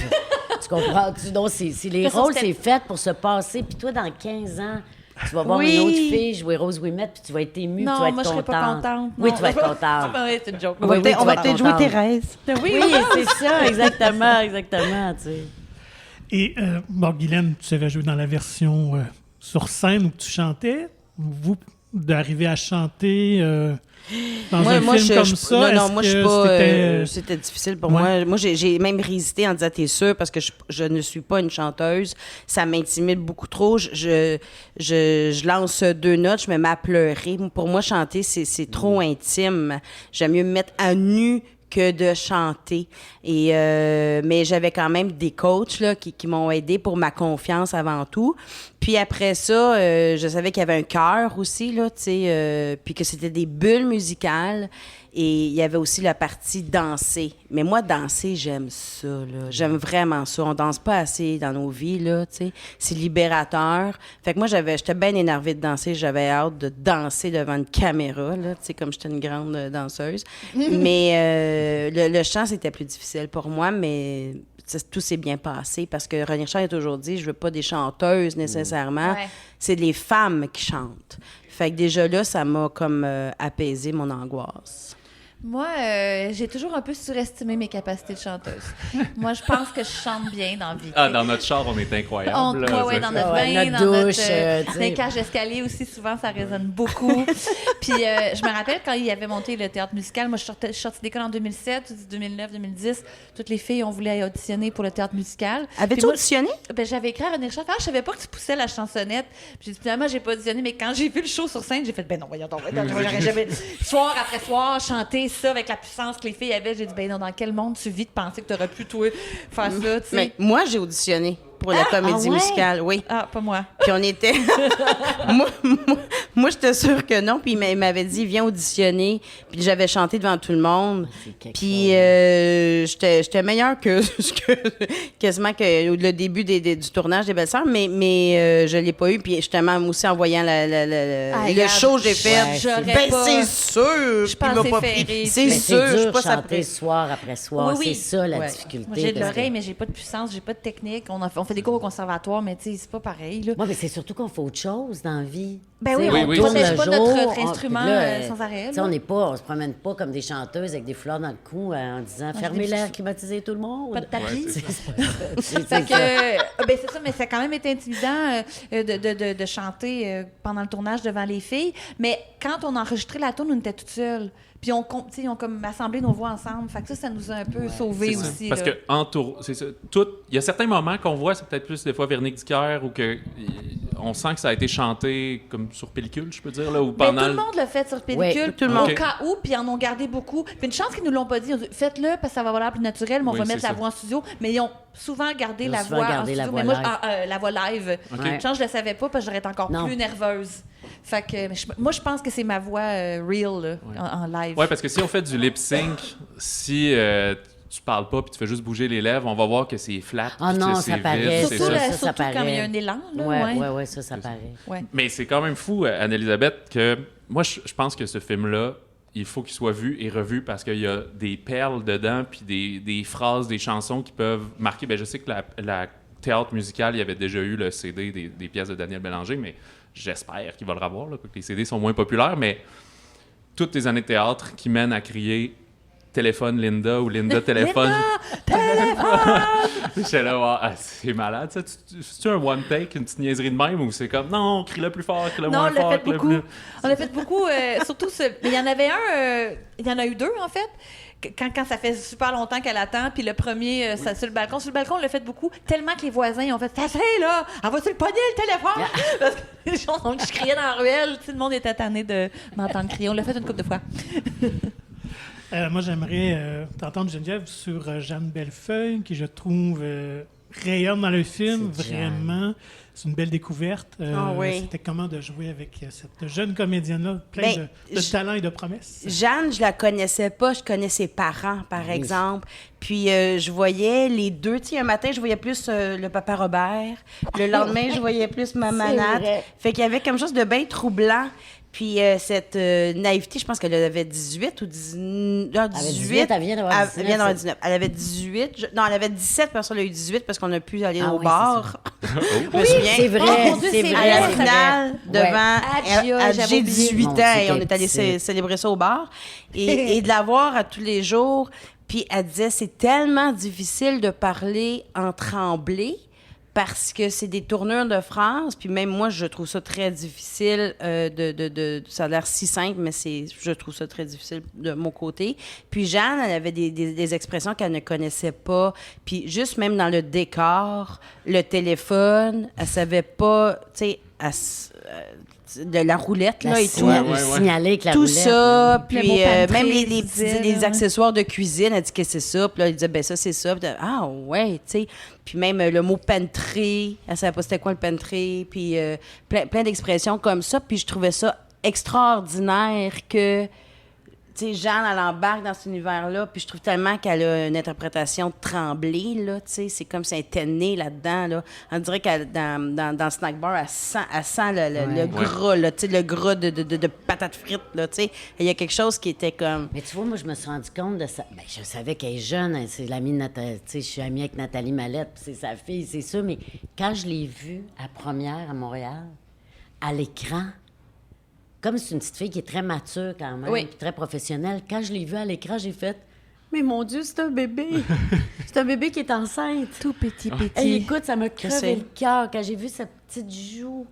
Tu comprends? Donc, c'est les Mais ça, rôles, c'était- c'est fait pour se passer. Puis toi, dans 15 ans, tu vas voir Oui. une autre fille jouer Rose Ouimet, puis tu vas être émue, tu vas Non, être moi, je serais pas contente. Oui, non. tu vas être contente. Oui, c'est une joke. On va Oui, peut-être tu vas être jouer contente. Thérèse. Oui, c'est ça, exactement, tu sais. Et, bon, Guylaine, tu savais jouer dans la version sur scène où tu chantais. Vous, d'arriver à chanter dans un film comme ça, non, est-ce moi, je suis que pas. c'était- C'était difficile pour Ouais. moi. Moi, j'ai même résisté en disant t'es sûre parce que je ne suis pas une chanteuse. Ça m'intimide beaucoup trop. Je lance 2 notes, je me mets à pleurer. Pour moi, chanter, c'est trop intime. J'aime mieux me mettre à nu que de chanter. Et mais j'avais quand même des coachs là, qui m'ont aidé pour ma confiance avant tout. Puis après ça, je savais qu'il y avait un chœur aussi, là, tu sais, puis que c'était des bulles musicales. Et il y avait aussi la partie danser. Mais moi, danser, j'aime ça, là. J'aime vraiment ça. On danse pas assez dans nos vies, là, tu sais. C'est libérateur. Fait que moi, j'étais bien énervée de danser. J'avais hâte de danser devant une caméra, là, tu sais, comme j'étais une grande danseuse. Mais le chant, c'était plus difficile pour moi, mais tout s'est bien passé parce que René Richard a toujours dit, je veux pas des chanteuses nécessairement. Ouais. C'est les femmes qui chantent. Fait que déjà là, ça m'a comme apaisé mon angoisse. Moi, j'ai toujours un peu surestimé mes capacités de chanteuse. Moi, je pense que je chante bien dans la vie. Ah, dans notre char, on est incroyable. là, Ouais, c'est dans ça. notre Ouais, bain, notre dans douche, notre... tu sais. dans les cages d'escalier aussi, souvent, ça résonne beaucoup. Puis, je me rappelle quand il avait monté le théâtre musical, moi, je suis sortie d'école en 2007, 2009, 2010. Toutes les filles, on voulait auditionner pour le théâtre musical. Puis Avais-tu moi, auditionné? ben, j'avais écrit à René Richard, je savais pas que tu poussais la chansonnette. Puis j'ai dit, finalement, j'ai pas auditionné, mais quand j'ai vu le show sur scène, j'ai fait, ben non, voyons donc, j'aurais jamais, soir après soir, chanter ça avec la puissance que les filles avaient. J'ai dit, ben non, dans quel monde tu vis de penser que t'aurais pu, toi, faire ça, tu sais? Mais moi, j'ai auditionné pour la comédie ah ouais? musicale, oui. Ah, pas moi. Puis on était... moi, j'étais sûre que non. Puis il m'avait dit, viens auditionner. Puis j'avais chanté devant tout le monde. C'est quelque Puis chose. j'étais meilleure que quasiment que le début du tournage des Belles-Sœurs, mais je l'ai pas eu. Puis justement, moi aussi, en voyant le regarde, show, j'ai fait, ouais, j'aurais ben pas- c'est sûr. Je Puis pense il m'a que pas c'est pris. ferré. C'est Mais sûr, je suis dur pas chanter après. soir après soir. Oui, oui. C'est ça, la Ouais. difficulté. Moi, j'ai de parce que- l'oreille, mais j'ai pas de puissance, j'ai pas de technique. On fait des cours au conservatoire, mais tu sais, c'est pas pareil, là. Oui, mais c'est surtout qu'on fait autre chose dans la vie. Ben oui, Tu sais, on tourne protège le pas jour, notre instrument, puis là, sans arrêt, tu sais, là. on se promène pas comme des chanteuses avec des fleurs dans le cou en disant j'ai fermez des l'air, petits- climatisez tout le monde. Pas de tapis. Ouais, c'est C'est Fait que, ça. ben c'est ça, mais ça a quand même été intimidant de chanter pendant le tournage devant les filles. Mais quand on a enregistré la tune, on était toutes seules. Puis ils ont comme assemblé nos voix ensemble. Fait que ça nous a un peu sauvés C'est ça. aussi. Parce là. que c'est ça. Il y a certains moments qu'on voit, c'est peut-être plus des fois Véronique Dicker ou que on sent que ça a été chanté comme sur pellicule, je peux dire là, ou Ben, pendant. tout le monde l'a fait sur pellicule, Ouais, tout le monde. au cas où, puis ils en ont gardé beaucoup. Puis une chance qu'ils nous l'ont pas dit. Ils ont dit, faites-le parce que ça va avoir l'air plus naturel, mais on Oui, va c'est mettre la ça. voix en studio. Mais ils ont souvent gardé Ils ont la souvent voix en gardé studio. la voix mais moi, live. la voix live. Ok. Ouais. Chance, je le savais pas parce que j'aurais été encore Non. plus nerveuse. Fait que moi, je pense que c'est ma voix real là, en live. Ouais, parce que si on fait du lip sync, si tu parles pas puis tu fais juste bouger les lèvres, on va voir que c'est flat. Ah puis que non, c'est ça vide, paraît. c'est Surtout, ça. ça surtout quand paraît. il y a un élan. Là, Ouais, ça paraît. Ouais. Mais c'est quand même fou, Anne-Elisabeth, que moi, je pense que ce film-là, il faut qu'il soit vu et revu parce qu'il y a des perles dedans puis des phrases, des chansons qui peuvent marquer. Ben, je sais que la théâtre musical, il y avait déjà eu le CD des pièces de Daniel Bélanger, mais j'espère qu'il va le revoir, là, que les CD sont moins populaires, mais toutes les années de théâtre qui mènent à crier « Téléphone Linda » ou « Linda, téléphone ». J'étais là, wow, c'est malade, ça. C'est-tu un one take, une petite niaiserie de même, ou c'est comme « Non, crie-le plus fort, crie-le Non, moins on l'a fort, fait crie-le beaucoup. plus... » On l'a fait beaucoup, surtout mais il y en avait un, il y en a eu deux en fait. quand ça fait super longtemps qu'elle attend, puis le premier, ça, sur le balcon, on l'a fait beaucoup, tellement que les voisins ils ont fait « Fais là! Envoie-tu le pogner, le téléphone? » Parce que les gens, donc, je criais dans la ruelle, tout le monde était tanné de m'entendre crier. On l'a fait une couple de fois. Moi, j'aimerais t'entendre, Geneviève, sur Jeanne Bellefeuille, qui, je trouve, rayonne dans le film, C'est vraiment. C'est une belle découverte. oui. C'était comment de jouer avec cette jeune comédienne-là, plein Ben, de talent et de promesses. Jeanne, je la connaissais pas. Je connais ses parents, par exemple. Puis je voyais les deux. Tu sais, un matin, je voyais plus le papa Robert. Le lendemain, je voyais plus Maman Nat. vrai. Fait qu'il y avait quelque chose de bien troublant. Puis cette naïveté, je pense qu'elle avait 18 ou 18. Elle avait 18, elle vient d'avoir 19. Elle vient d'avoir 19. Elle avait 18. Non, elle avait 17, parce qu'elle a eu 18 parce qu'on a pu aller Ah au oui, bar. Je me Oui, souviens. c'est vrai, Oh, mon Dieu, c'est c'est vrai. À la Ouais. finale, devant Adja, j'avais j'ai oublié. 18 Mon ans Dieu, et on qu'elle est allé petite. célébrer ça au bar. Et de la voir à tous les jours. Puis elle disait, c'est tellement difficile de parler en tremblé parce que c'est des tournures de phrases. Puis même moi, je trouve ça très difficile ça a l'air si simple, mais je trouve ça très difficile de mon côté. Puis Jeanne, elle avait des expressions qu'elle ne connaissait pas. Puis juste même dans le décor, le téléphone, elle savait pas, tu sais, de la roulette, là, et tout. Signaler avec la Tout roulette. ça, Le puis mot pantry, même les tu disais, les là, accessoires de cuisine, elle dit que c'est ça, puis là, il disait, ben ça, c'est ça. Puis, ah, ouais, tu sais. Puis même le mot pantry, elle savait pas c'était quoi le pantry, puis plein d'expressions comme ça, puis je trouvais ça extraordinaire que, tu sais, Jeanne, elle embarque dans cet univers-là, puis je trouve tellement qu'elle a une interprétation tremblée, là, tu sais, c'est comme si elle était née là-dedans, là. On dirait qu'elle, dans le snack bar, elle sent le gras, là, tu sais, le gras de patates frites, là, tu sais. Il y a quelque chose qui était comme... Mais tu vois, moi, je me suis rendu compte de ça. Ben, je savais qu'elle est jeune, hein, c'est l'amie de Nathalie. Tu sais, je suis amie avec Nathalie Mallette, puis c'est sa fille, c'est ça. Mais quand je l'ai vue à première à Montréal, à l'écran, comme c'est une petite fille qui est très mature quand même, Oui. puis très professionnelle, quand je l'ai vue à l'écran, j'ai fait « Mais mon Dieu, c'est un bébé! C'est un bébé qui est enceinte! » Tout petit. Hey, écoute, ça m'a sais. crevé le cœur quand j'ai vu sa petite joue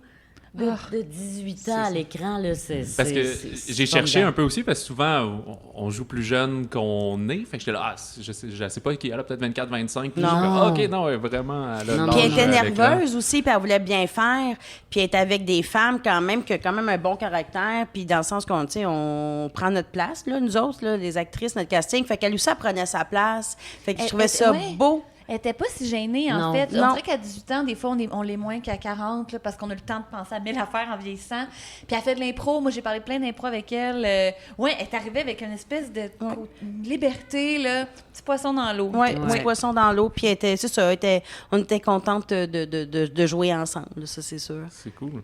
de 18 ans à l'écran. Là, Parce que j'ai cherché un peu aussi, parce que souvent, on joue plus jeune qu'on est. Fait que j'étais là, je sais pas qui elle a peut-être 24, 25. Puis Non. je suis comme, OK, non, elle, vraiment, elle a Non, l'âge Puis elle était à l'écran. nerveuse aussi, puis elle voulait bien faire. Puis elle était avec des femmes quand même qui ont quand même un bon caractère, puis dans le sens qu'on, tu sais, on prend notre place, là, nous autres, là, les actrices, notre casting. Fait qu'elle aussi, elle prenait sa place. Fait que je trouvais ça ouais. beau. Elle était pas si gênée, en Non. fait. Non. On dirait qu'à 18 ans, des fois, on l'est moins qu'à 40, là, parce qu'on a le temps de penser à 1000 affaires en vieillissant. Puis elle fait de l'impro. Moi, j'ai parlé plein d'impro avec elle. Ouais, elle est arrivée avec une espèce de liberté, là. Petit poisson dans l'eau. Oui, petit poisson dans l'eau. Puis elle était, c'est ça, on était contente de jouer ensemble, là, ça, c'est sûr. C'est cool.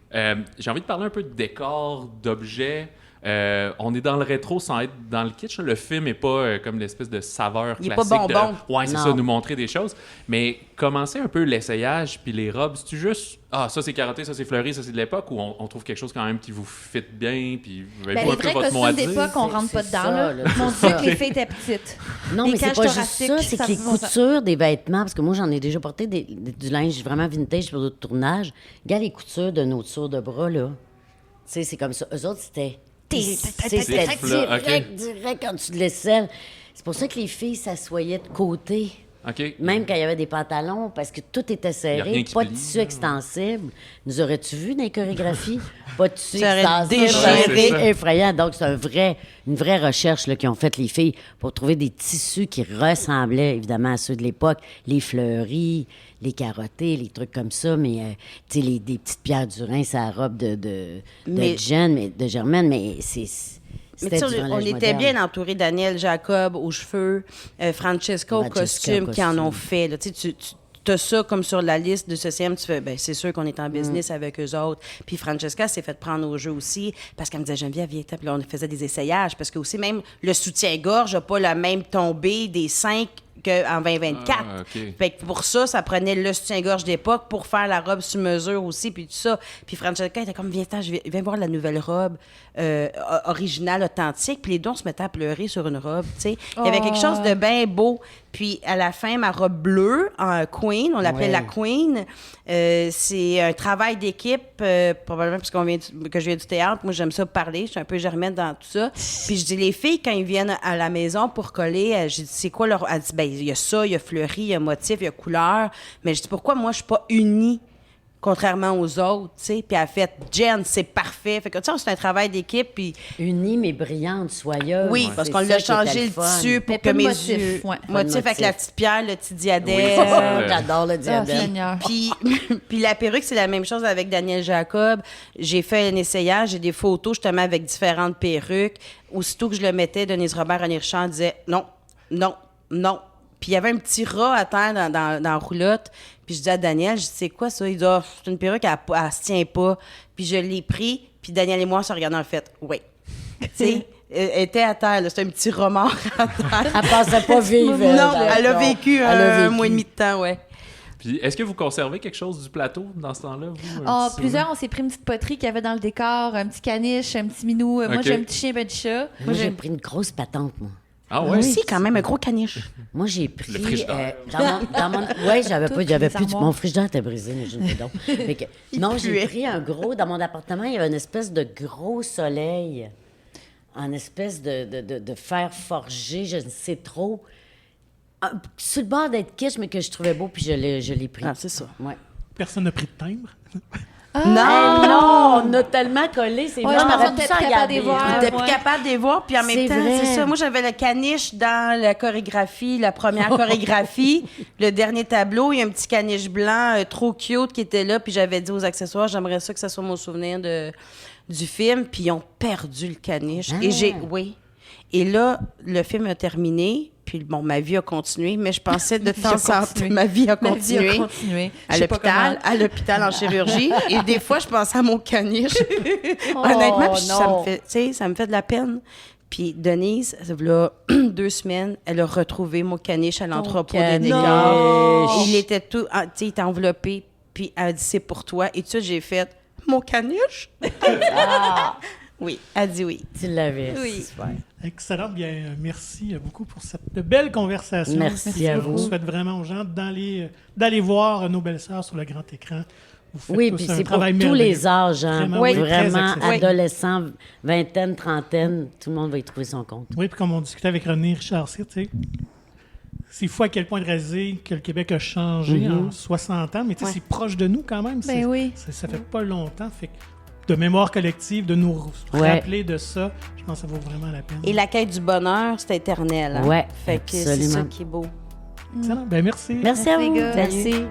J'ai envie de parler un peu de décor, d'objets. On est dans le rétro sans être dans le kitsch. Le film n'est pas comme l'espèce de saveur Il est classique. pas bonbon. Ouais, c'est Non. ça, nous montrer des choses. Mais commencer un peu l'essayage puis les robes, c'est-tu juste ça c'est carotté, ça c'est fleuri, ça c'est de l'époque, ou on trouve quelque chose quand même qui vous fit bien, puis Ben, avez-vous les un peu vrais votre mot à costumes dire? d'époque, on rentre pas C'est dedans. ça, Là. là, On c'est disait ça. que les filles étaient petites. Non, Les mais c'est cages pas juste thoraciques, ça, c'est ça que les va- coutures des vêtements, parce que moi, j'en ai déjà porté du linge vraiment vintage pour d'autres tournages. Regarde les coutures de nos tours de bras, là. Tu sais, c'est comme ça. Eux autres, c'était Des plats, OK. direct quand tu te laissais. C'est pour ça que les filles s'assoyaient de côté. OK. Même quand il y avait des pantalons, parce que tout était Y a serré, rien qui pas de plie, tissu là. extensible. Nous aurais-tu vu dans les chorégraphies? Pas de tissu Ça aurait extensible, déchiré. c'est effrayant. Donc, c'est une vraie recherche là, qu'ils ont faite les filles pour trouver des tissus qui ressemblaient évidemment à ceux de l'époque. Les fleuris, les carottés, les trucs comme ça, mais tu sais, des petites pierres du Rhin, sa robe de Germaine, mais Mais c'était tu du sais, on langage était moderne. bien entourés. Daniel Jacob aux cheveux, Francesca au costume, qui en ont fait. Là. Tu sais, tu as ça comme sur la liste de CCM, tu fais, ben c'est sûr qu'on est en business avec eux autres. Puis Francesca s'est fait prendre au jeu aussi, parce qu'elle me disait, Geneviève, viens, puis là, on faisait des essayages, parce que aussi, même le soutien-gorge n'a pas la même tombée des 5 qu'en 2024. Ah, OK. Fait que pour ça, ça prenait le soutien-gorge d'époque pour faire la robe sur mesure aussi, puis tout ça. Puis Francesca était comme, viens voir la nouvelle robe originale, authentique. Puis les deux, on se mettait à pleurer sur une robe, tu sais. Il y avait quelque chose de bien beau. Puis, à la fin, ma robe bleue, en Queen, on l'appelait Ouais. la Queen. C'est un travail d'équipe, probablement parce que je viens du théâtre. Moi, j'aime ça parler. Je suis un peu germaine dans tout ça. Puis, je dis, les filles, quand ils viennent à la maison pour coller, j'ai dit, c'est quoi leur... Elle dit, ben, il y a ça, il y a fleuri, il y a motif, il y a couleur. Mais je dis, pourquoi moi, je suis pas unie? Contrairement aux autres, tu sais. Puis elle a fait, Jen, c'est parfait. Fait que, tu sais, c'est un travail d'équipe. Puis Unie, mais brillante, soyeuse. oui, parce C'est qu'on ça l'a qui était changé le fun. tissu pour Mais que pas de mes motif, yeux... ouais. Motif avec motif. la petite pierre, le petit diadème. Oui, c'est ça. J'adore le Ah, diabète. Seigneur. Puis, puis la perruque, c'est la même chose avec Daniel Jacob. J'ai fait un essayage, j'ai des photos justement avec différentes perruques. Aussitôt que je le mettais, Denise Robert, René Richard disait non, non, non. Puis il y avait un petit rat à terre dans la roulotte. Puis je dis à Daniel, je dis, c'est quoi ça? Il dit, ah, c'est une perruque, elle se tient pas. Puis je l'ai pris, puis Daniel et moi, on se regardait en fait, oui. Tu sais, elle était à terre, là, c'était un petit remords à terre. Elle pensait pas vivre. Non, elle a vécu Elle a un vécu. mois et demi de temps, ouais. Puis, est-ce que vous conservez quelque chose du plateau dans ce temps-là, vous? Ah, Un petit plusieurs, on s'est pris une petite poterie qu'il y avait dans le décor, un petit caniche, un petit minou. Moi, Ok. j'ai un petit chien, un petit chat. Moi, j'ai pris une grosse patente, moi. Ah Moi ouais? aussi, quand même, un gros caniche. Moi, j'ai pris. Le frigidaire. Oui, j'avais Toutes j'avais les plus. armoires. Mon frigidaire était brisé, mais je ne sais donc. Fait que- non, j'ai puait. pris un gros. Dans mon appartement, il y avait une espèce de gros soleil, en espèce de fer forgé, je ne sais trop. Sur le bord d'être kitsch, mais que je trouvais beau, puis je l'ai pris. Ah, c'est ça. Ouais. Personne n'a pris de timbre. Non! Hey, non, on a tellement collé, c'est Ouais, vrai, je on pense aurait qu'on pu était s'en capable regarder. de les voir. un. T'étais plus Ouais. capable de les voir, puis en même C'est temps, vrai. c'est ça. Moi, j'avais le caniche dans la chorégraphie, la première chorégraphie. Le dernier tableau, il y a un petit caniche blanc trop cute qui était là, puis j'avais dit aux accessoires, j'aimerais ça que ça soit mon souvenir du film, puis ils ont perdu le caniche. Ah. Et oui. Et là, le film a terminé, puis bon, ma vie a continué, mais je pensais de temps en temps, ma vie a Ma vie a continué. continué. À Je sais pas l'hôpital en chirurgie. Et des fois, je pensais à mon caniche. Honnêtement, puis ça me fait de la peine. Puis Denise, là, 2 semaines, elle a retrouvé mon caniche à l'entrepôt des caniche. décors. Il était tout, tu sais, il était enveloppé. Puis elle a dit, c'est pour toi. Et tout ça, j'ai fait, mon caniche? Oui, elle dit oui. Tu l'avais. Oui. c'est super. Excellent. Bien, merci beaucoup pour cette belle conversation. Merci à vous. Je souhaite vraiment aux gens d'aller voir Nos Belles-Sœurs sur le grand écran. Vous faites Oui, tous puis un c'est pour travail tous merveilleux. les âges, hein. Vraiment, oui, Vraiment, très accessible. adolescents, vingtaine, trentaine, tout le monde va y trouver son compte. Oui, puis comme on discutait avec René Richard, tu sais, c'est fou à quel point de réaliser que le Québec a changé en 60 ans, mais tu sais, Ouais. c'est proche de nous quand même. Ben oui. Ça fait pas longtemps. Fait que de mémoire collective, de nous Ouais. rappeler de ça, je pense que ça vaut vraiment la peine. Et la quête du bonheur, c'est éternel. Hein? Ouais, Fait que c'est absolument. ça qui est beau. Excellent. Ben, merci. Merci à Merci, vous. gars. Salut. Merci.